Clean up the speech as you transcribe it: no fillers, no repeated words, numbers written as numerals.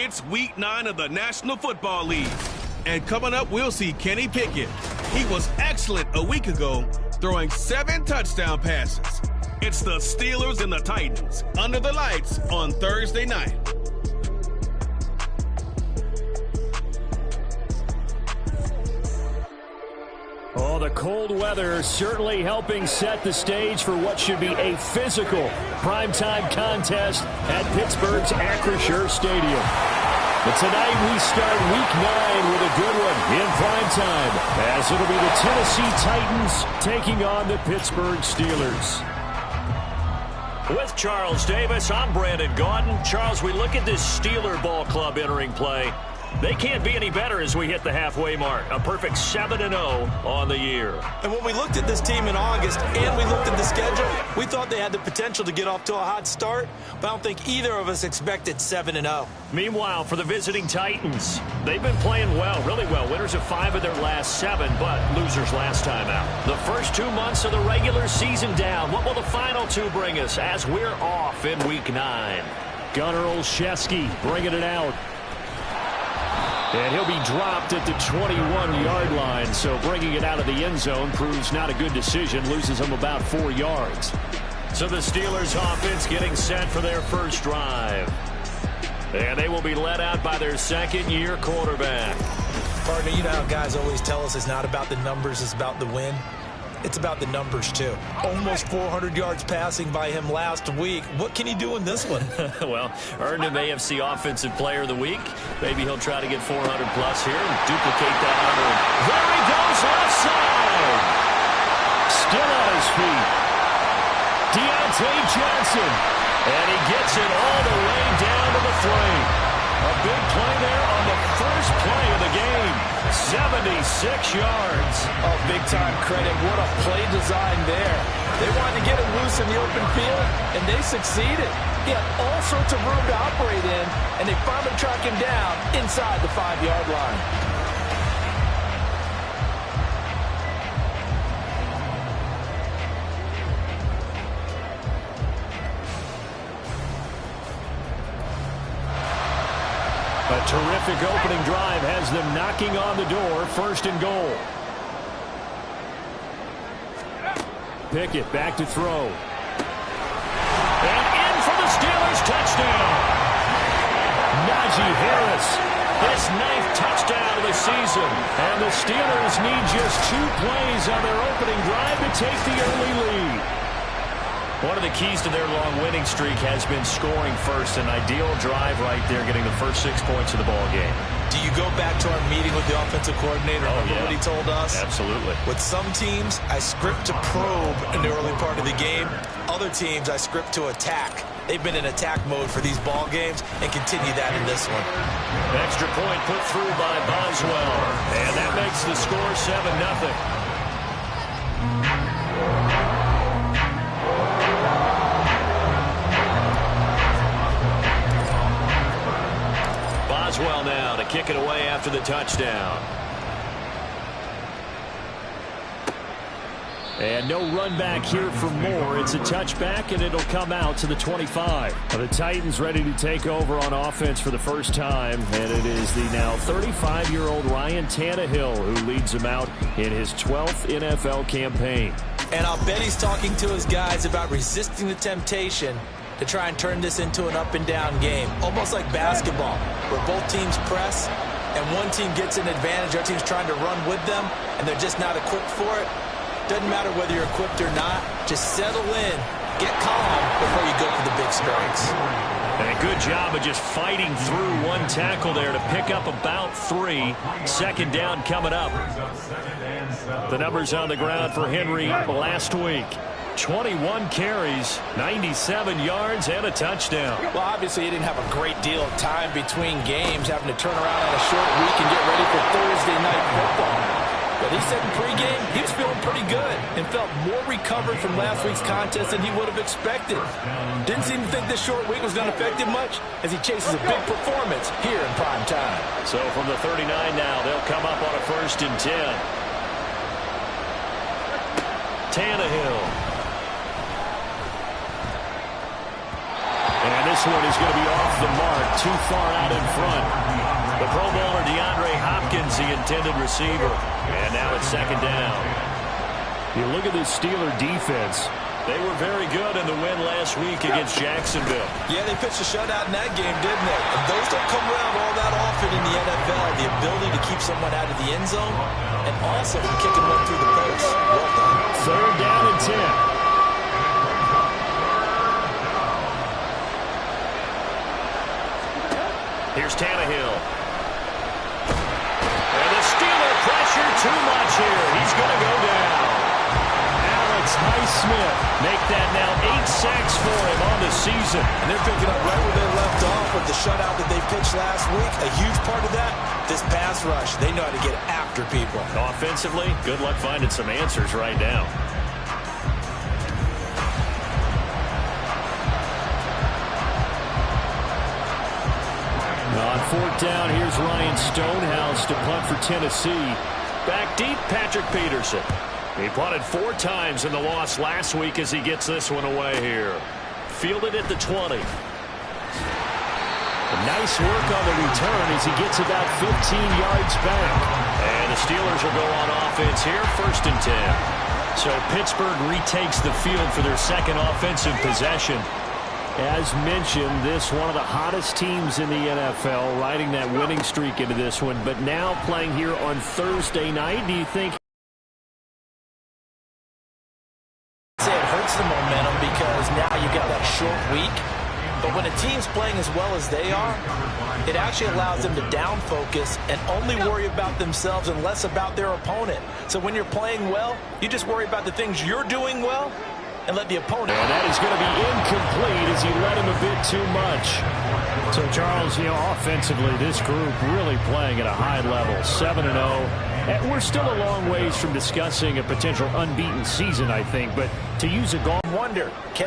It's Week 9 of the National Football League. And coming up, we'll see Kenny Pickett. He was excellent a week ago, throwing 7 touchdown passes. It's the Steelers and the Titans under the lights on Thursday night. Oh, the cold weather certainly helping set the stage for what should be a physical primetime contest at Pittsburgh's Acrisure Stadium. But tonight we start Week 9 with a good one in primetime, as it'll be the Tennessee Titans taking on the Pittsburgh Steelers. With Charles Davis, I'm Brandon Gaudin. Charles, we look at this Steeler ball club entering play. They can't be any better as we hit the halfway mark. A perfect 7-0 on the year. And when we looked at this team in August and we looked at the schedule, we thought they had the potential to get off to a hot start, but I don't think either of us expected 7-0. Meanwhile, for the visiting Titans, they've been playing well, really well. Winners of 5 of their last 7, but losers last time out. The first 2 months of the regular season down. What will the final 2 bring us as we're off in Week 9? Gunnar Olszewski bringing it out. And he'll be dropped at the 21-yard line, so bringing it out of the end zone proves not a good decision, loses him about 4 yards. So the Steelers offense getting set for their first drive. And they will be led out by their second-year quarterback. Partner, you know how guys always tell us it's not about the numbers, it's about the win. It's about the numbers, too. Almost 400 yards passing by him last week. What can he do in this one? Well, earned him AFC Offensive Player of the Week. Maybe he'll try to get 400-plus here and duplicate that number. There he goes, left side. Still on his feet. Deontay Johnson. And he gets it all the way down to the 3. A big play there on the first play of the game. 76 yards. Oh, big-time credit. What a play design there. They wanted to get him loose in the open field, and they succeeded. He had all sorts of room to operate in, and they finally track him down inside the 5-yard line. A terrific opening drive has them knocking on the door, 1st and goal. Pickett back to throw. And in for the Steelers, touchdown. Najee Harris, his 9th touchdown of the season. And the Steelers need just 2 plays on their opening drive to take the early lead. One of the keys to their long winning streak has been scoring first. An ideal drive right there, getting the first 6 points of the ball game. Do you go back to our meeting with the offensive coordinator? Remember what he told us? Absolutely. With some teams, I script to probe in the early part of the game. Other teams, I script to attack. They've been in attack mode for these ball games and continue that in this one. Extra point put through by Boswell. And that makes the score 7-0. Boswell now to kick it away after the touchdown. And no run back here for more. It's a touchback, and it'll come out to the 25. The Titans ready to take over on offense for the first time, and it is the now 35-year-old Ryan Tannehill who leads them out in his 12th NFL campaign. And I'll bet he's talking to his guys about resisting the temptation to try and turn this into an up-and-down game, almost like basketball, where both teams press, and one team gets an advantage, our team's trying to run with them, and they're just not equipped for it. Doesn't matter whether you're equipped or not. Just settle in, get calm before you go for the big strikes. And a good job of just fighting through one tackle there to pick up about 3. 2nd down coming up. The numbers on the ground for Henry last week. 21 carries, 97 yards, and a touchdown. Well, obviously, he didn't have a great deal of time between games, having to turn around on a short week and get ready for Thursday night football. But he said in pregame he was feeling pretty good and felt more recovered from last week's contest than he would have expected. Didn't seem to think this short week was going to affect him much as he chases a big performance here in prime time. So from the 39 now, they'll come up on a 1st and 10. Tannehill. And this this one is going to be off the mark, too far out in front. The Pro Bowler DeAndre Hopkins, the intended receiver. And now it's second down. You look at this Steeler defense. They were very good in the win last week against Jacksonville. Yeah, they pitched a shutout in that game, didn't they? And those don't come around all that often in the NFL. The ability to keep someone out of the end zone and also for kicking one through the post. Well done. Third down and 10. Here's Tannehill. And the Steeler pressure too much here. He's going to go down. Highsmith make that now 8 sacks for him on the season. And they're picking up right where they left off with the shutout that they pitched last week. A huge part of that, this pass rush. They know how to get after people. Offensively, good luck finding some answers right now. On fourth down, here's Ryan Stonehouse to punt for Tennessee. Back deep, Patrick Peterson. He punted 4 times in the loss last week as he gets this one away here. Fielded at the 20. Nice work on the return as he gets about 15 yards back. And the Steelers will go on offense here, first and 10. So Pittsburgh retakes the field for their second offensive possession. As mentioned, this one of the hottest teams in the NFL, riding that winning streak into this one. But now playing here on Thursday night, do you think the momentum because now you've got that short week, but when a team's playing as well as they are, it actually allows them to down focus and only worry about themselves and less about their opponent. So when you're playing well, you just worry about the things you're doing well and let the opponent. And that is going to be incomplete as he led him a bit too much. So Charles, offensively, this group really playing at a high level, 7-0. And we're still a long ways from discussing a potential unbeaten season, I think, but to use a golf wonder, can they